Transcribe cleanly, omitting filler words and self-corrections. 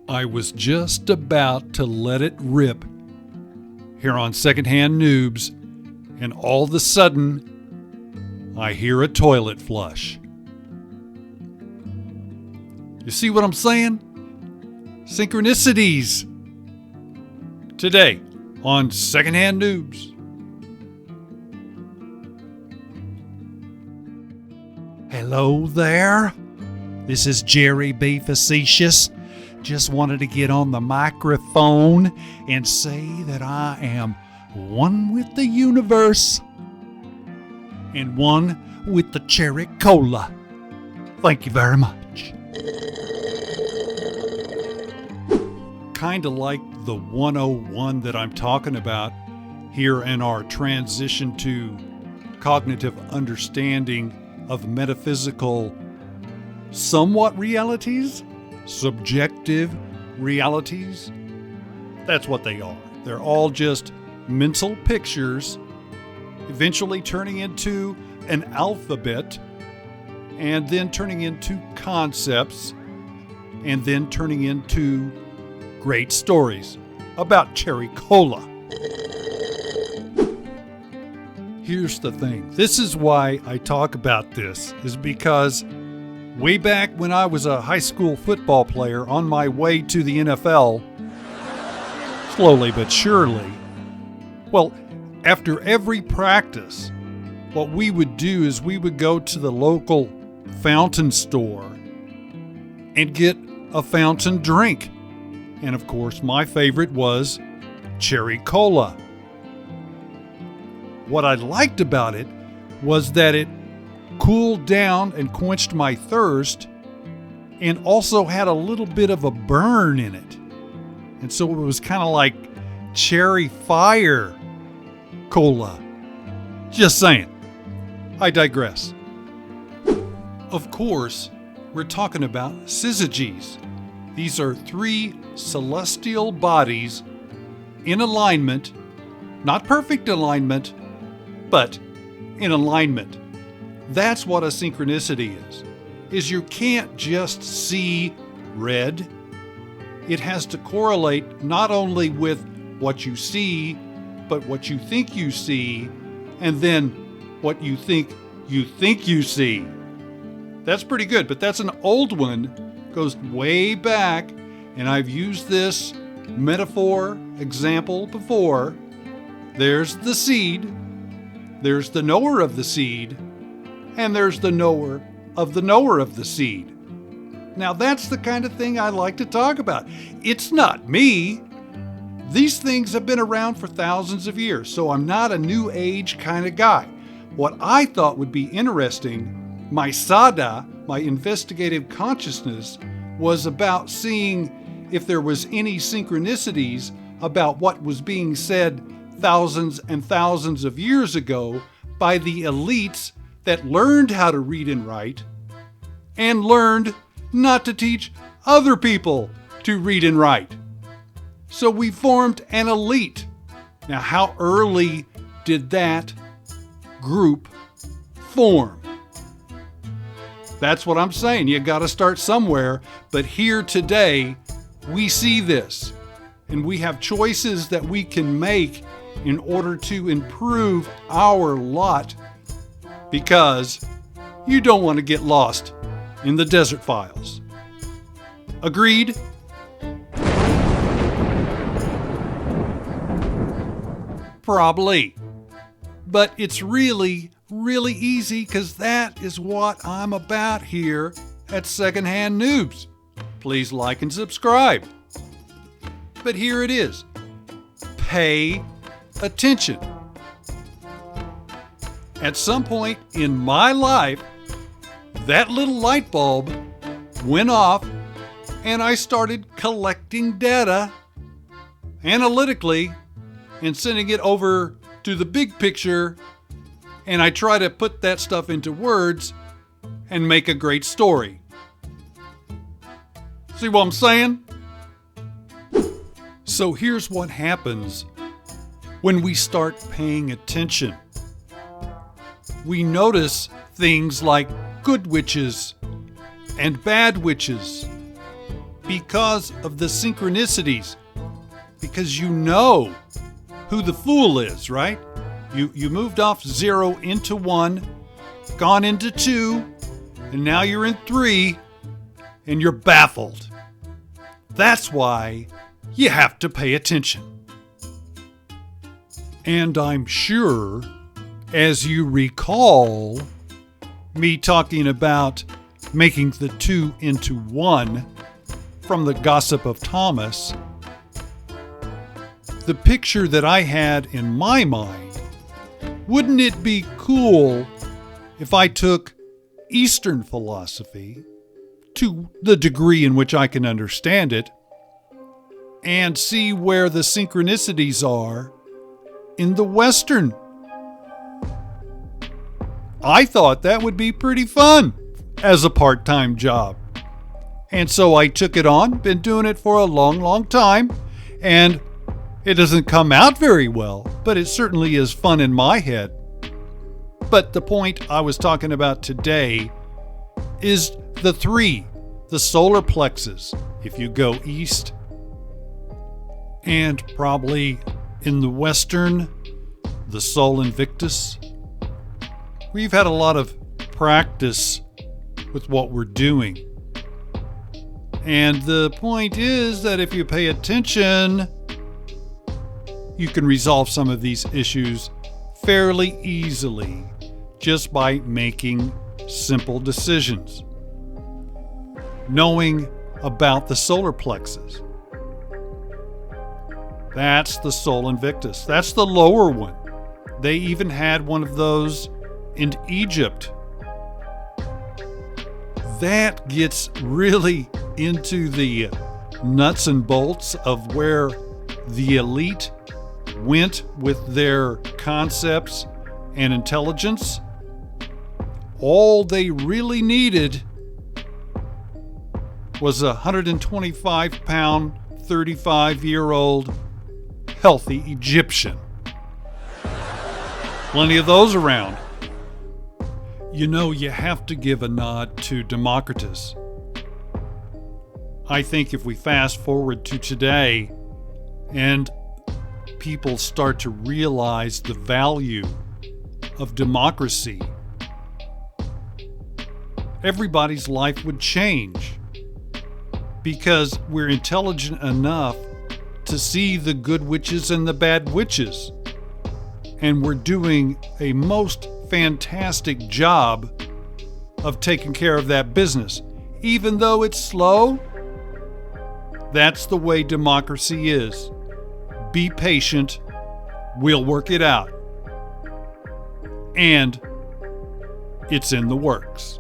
I was just about to let it rip here on Secondhand Noobs, and all of a sudden, I hear a toilet flush. You see what I'm saying? Synchronicities. Today on Secondhand Noobs. Hello there. This is Jerry B. Facetious. Just wanted to get on the microphone and say that I am one with the universe and one with the cherry cola. Thank you very much. Kind of like the 101 that I'm talking about here in our transition to cognitive understanding of metaphysical somewhat realities. Subjective realities. That's what they are. They're all just mental pictures, eventually turning into an alphabet, and then turning into concepts, and then turning into great stories about cherry cola. Here's the thing. This is why I talk about this, is because way back when I was a high school football player on my way to the NFL, slowly but surely, well, after every practice, what we would do is we would go to the local fountain store and get a fountain drink. And of course, my favorite was cherry cola. What I liked about it was that it cooled down and quenched my thirst, and also had a little bit of a burn in it. And so it was kind of like cherry fire cola. Just saying. I digress. Of course, we're talking about syzygies. These are three celestial bodies in alignment, not perfect alignment, but in alignment. That's what a synchronicity is you can't just see red. It has to correlate not only with what you see, but what you think you see, and then what you think you see. That's pretty good, but that's an old one, goes way back, and I've used this metaphor example before. There's the seed, there's the knower of the seed, and there's the knower of the seed. Now that's the kind of thing I like to talk about. It's not me. These things have been around for thousands of years, so I'm not a new age kind of guy. What I thought would be interesting, my sada, my investigative consciousness, was about seeing if there was any synchronicities about what was being said thousands and thousands of years ago by the elites that learned how to read and write and learned not to teach other people to read and write. So we formed an elite. Now, how early did that group form? That's what I'm saying. You got to start somewhere. But here today, we see this, and we have choices that we can make in order to improve our lot, because you don't want to get lost in the desert files. Agreed? Probably. But it's really, really easy, because that is what I'm about here at Secondhand Noobs. Please like and subscribe. But here it is. Pay attention. At some point in my life, that little light bulb went off, and I started collecting data analytically and sending it over to the big picture, and I try to put that stuff into words and make a great story. See what I'm saying? So here's what happens when we start paying attention. We notice things like good witches and bad witches. because of the synchronicities. Because you know who the fool is, right? You moved off 0 into 1, gone into 2, and now you're in 3, and you're baffled. That's why you have to pay attention. And I'm sure, as you recall me talking about making the 2 into 1 from the Gossip of Thomas, the picture that I had in my mind, wouldn't it be cool if I took Eastern philosophy, to the degree in which I can understand it, and see where the synchronicities are in the Western? I thought that would be pretty fun as a part-time job. And so I took it on, been doing it for a long, long time, and it doesn't come out very well, but it certainly is fun in my head. But the point I was talking about today is the 3, the solar plexus, if you go east, and probably in the Western, the Sol Invictus. We've had a lot of practice with what we're doing. And the point is that if you pay attention, you can resolve some of these issues fairly easily just by making simple decisions. Knowing about the solar plexus. That's the Sol Invictus. That's the lower one. They even had one of those in Egypt. That gets really into the nuts and bolts of where the elite went with their concepts and intelligence. All they really needed was a 125-pound, 35-year-old healthy Egyptian. Plenty of those around. You know, you have to give a nod to Democritus. I think if we fast forward to today and people start to realize the value of democracy, everybody's life would change, because we're intelligent enough to see the good witches and the bad witches, and we're doing a most fantastic job of taking care of that business. Even though it's slow, that's the way democracy is. Be patient, we'll work it out. And it's in the works.